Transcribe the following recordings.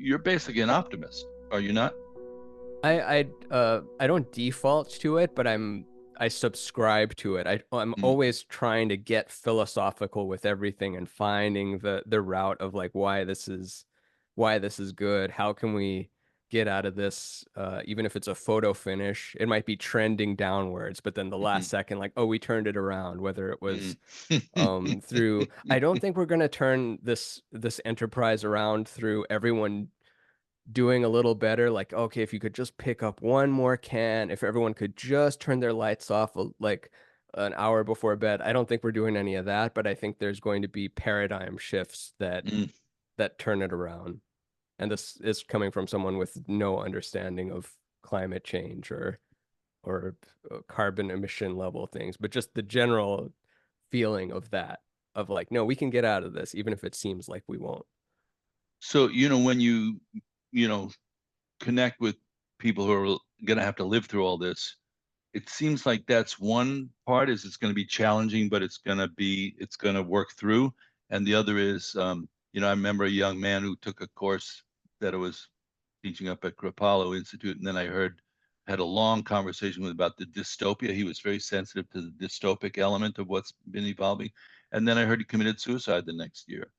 you're basically an optimist, are you not? I don't default to it, but I subscribe to it. I'm Mm, always trying to get philosophical with everything and finding the route of like why this is good. How can we get out of this? Even if it's a photo finish, it might be trending downwards, but then the last mhm, second, like, oh, we turned it around. Whether it was mm. through, I don't think we're gonna turn this enterprise around through everyone doing a little better. Like, okay, if you could just pick up one more can, if everyone could just turn their lights off like an hour before bed. I don't think we're doing any of that, but I think there's going to be paradigm shifts Mm. that turn it around. And this is coming from someone with no understanding of climate change or carbon emission level things, but just the general feeling of that, of like, no, we can get out of this, even if it seems like we won't. So, when you know, connect with people who are going to have to live through all this, it seems like that's one part is it's going to be challenging, but it's going to work through. And the other is, I remember a young man who took a course that I was teaching up at Kripalu Institute, and then had a long conversation with about the dystopia. He was very sensitive to the dystopic element of what's been evolving. And then I heard he committed suicide the next year.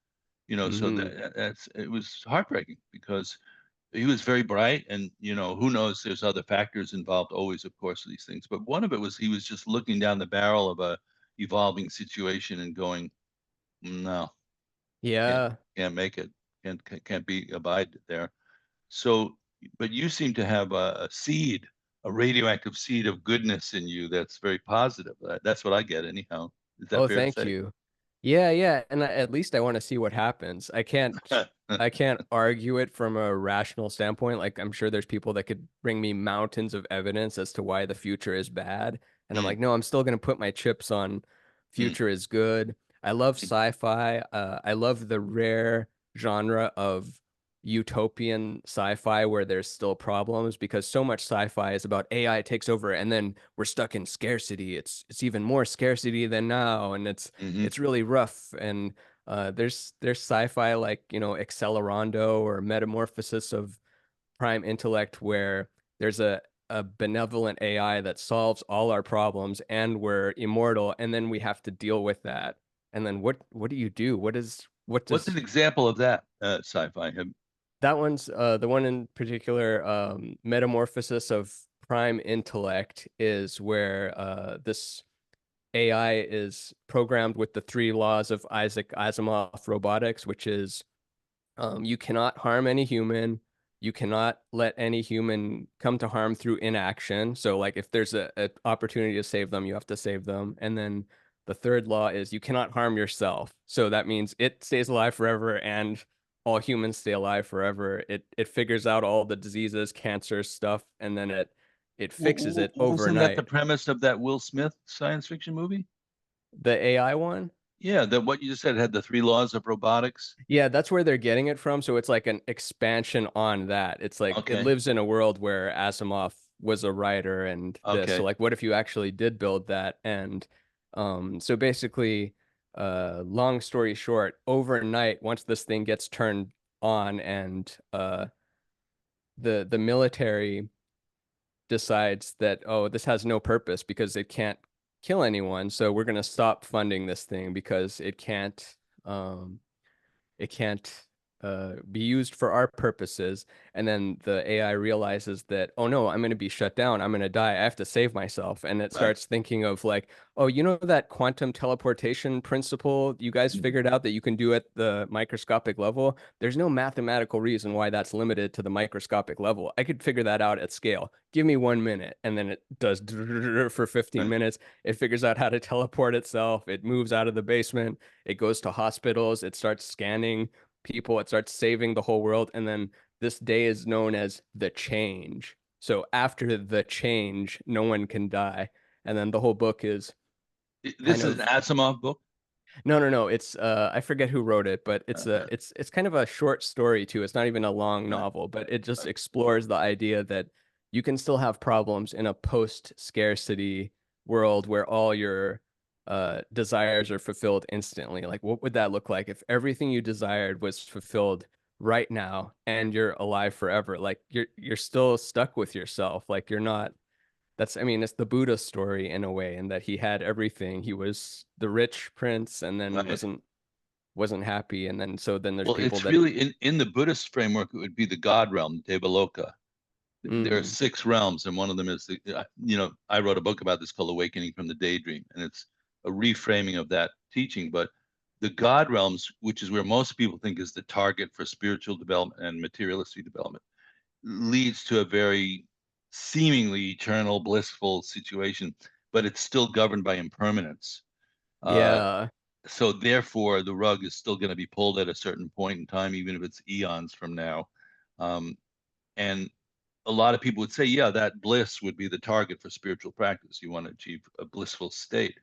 So Hmm. it was heartbreaking because he was very bright, and who knows, there's other factors involved always, of course, these things, but one of it was he was just looking down the barrel of a evolving situation and going, no, can't Yeah. can't make it, can't be abide there. So, but you seem to have a seed, a radioactive seed of goodness in you that's very positive. That's what I get anyhow. Is that Oh, fair to thank say? you. Yeah. And at least I want to see what happens. I can't argue it from a rational standpoint. Like I'm sure there's people that could bring me mountains of evidence as to why the future is bad. And I'm Mm, like, no, I'm still going to put my chips on mm, future is good. I love mm, sci-fi. I love the rare genre of utopian sci-fi where there's still problems because so much sci-fi is about AI takes over and then we're stuck in scarcity. It's even more scarcity than now, and mhm. it's really rough. And there's sci-fi like Accelerando or Metamorphosis of Prime Intellect where there's a benevolent AI that solves all our problems and we're immortal, and then we have to deal with that. And then what do you do? What What's an does example of that sci-fi? that one's the one in particular, Metamorphosis of Prime Intellect is where this AI is programmed with the three laws of Isaac Asimov robotics, which is you cannot harm any human, you cannot let any human come to harm through inaction. So, like, if there's a opportunity to save them, you have to save them. And then the third law is you cannot harm yourself. So that means it stays alive forever and all humans stay alive forever. It figures out all the diseases, cancer stuff, and then it fixes it Wasn't that the overnight. premise of that Will Smith science fiction movie? The AI one? Yeah, that what you just said had the three laws of robotics. Yeah, that's where they're getting it from. So it's like an expansion on that. It's like it Okay, lives in a world where Asimov was a writer and this. So okay. like what if you actually did build that? And so basically, long story short, overnight, once this thing gets turned on and the military decides that, oh, this has no purpose because it can't kill anyone, so we're gonna stop funding this thing because um it can't be used for our purposes. And then the AI realizes that, oh no, I'm going to be shut down. I'm going to die. I have to save myself. And it Right. starts thinking of like, oh, you know that quantum teleportation principle you guys Mhm. figured out that you can do at the microscopic level? There's no mathematical reason why that's limited to the microscopic level. I could figure that out at scale. Give me 1 minute. And then it does for 15 Right. minutes. It figures out how to teleport itself. It moves out of the basement. It goes to hospitals. It starts scanning people. It starts saving the whole world. And then this day is known as the change. So after the change, no one can die. And then the whole book is kind This is an of Asimov book. no. It's I forget who wrote it, but Uh, it's kind of a short story too. It's not even a long right. novel, but it just Right. explores the idea that you can still have problems in a post-scarcity world where all your desires are fulfilled instantly. Like what would that look like if everything you desired was fulfilled right now and you're alive forever. Like you're still stuck with yourself. Like you're not that's I mean, it's the Buddha story in a way, in that he had everything. He was the rich prince and then Right. wasn't happy. And then so then there's Well, people it's that really in the Buddhist framework, it would be the God realm, Devaloka. There are mm, 6 realms, and one of them is I wrote a book about this called Awakening from the Daydream, and it's a reframing of that teaching. But the God realms, which is where most people think is the target for spiritual development and materialistic development, leads to a very seemingly eternal, blissful situation, but it's still governed by impermanence. Uh, yeah, so therefore, the rug is still going to be pulled at a certain point in time, even if it's eons from now. Um, and a lot of people would say, yeah, that bliss would be the target for spiritual practice. You want to achieve a blissful state,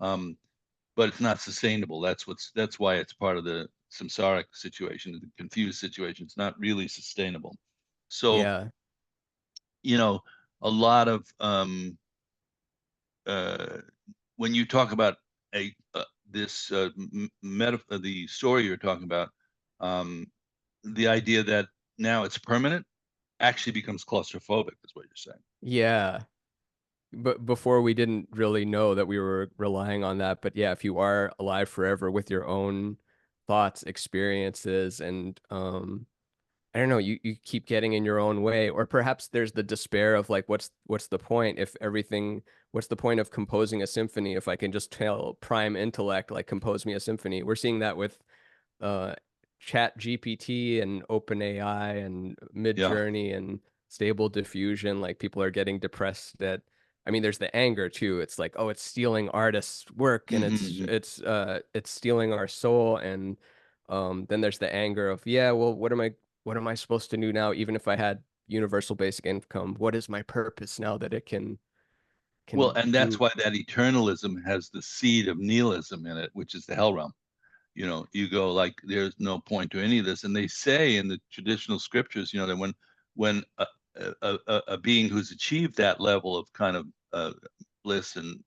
um, but it's not sustainable. That's why it's part of the samsaric situation, the confused situation. It's not really sustainable. So yeah, you know, a lot of uh, when you talk about a this the story you're talking about, um, the idea that now it's permanent actually becomes claustrophobic, is what you're saying. yeah. But before we didn't really know that we were relying on that. But yeah, if you are alive forever with your own thoughts, experiences, and I don't know, you keep getting in your own way. Or perhaps there's the despair of like, what's the point if everything, what's the point of composing a symphony if I can just tell prime intellect, like, compose me a symphony? We're seeing that with uh, Chat GPT and OpenAI and Yeah. Midjourney and Stable Diffusion. Like people are getting depressed at. I mean, there's the anger too. It's like, oh, it's stealing artists' work and Mm-hmm. it's stealing our soul. And then there's the anger of, yeah, well, what am I supposed to do now? Even if I had universal basic income, what is my purpose now that it Well, can and that's do? why that eternalism has the seed of nihilism in it, which is the hell realm. You go like, there's no point to any of this. And they say in the traditional scriptures, that when a being who's achieved that level of kind of bliss, and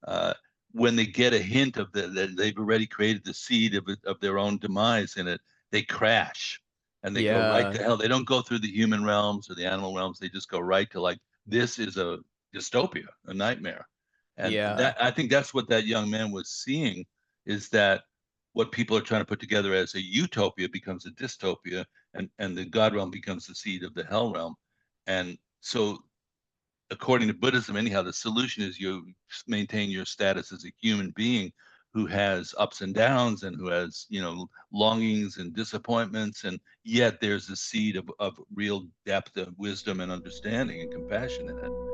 uh, when they get a hint of that they've already created the seed of their own demise in it, they crash and they go right Yeah, to hell. They don't go through the human realms or the animal realms. They just go right to, like, this is a dystopia, a nightmare. And yeah, that, I think that's what that young man was seeing, is that what people are trying to put together as a utopia becomes a dystopia, and the God realm becomes the seed of the hell realm. And so, according to Buddhism, anyhow, the solution is you maintain your status as a human being who has ups and downs, and who has, longings and disappointments, and yet there's a seed of real depth of wisdom and understanding and compassion in it.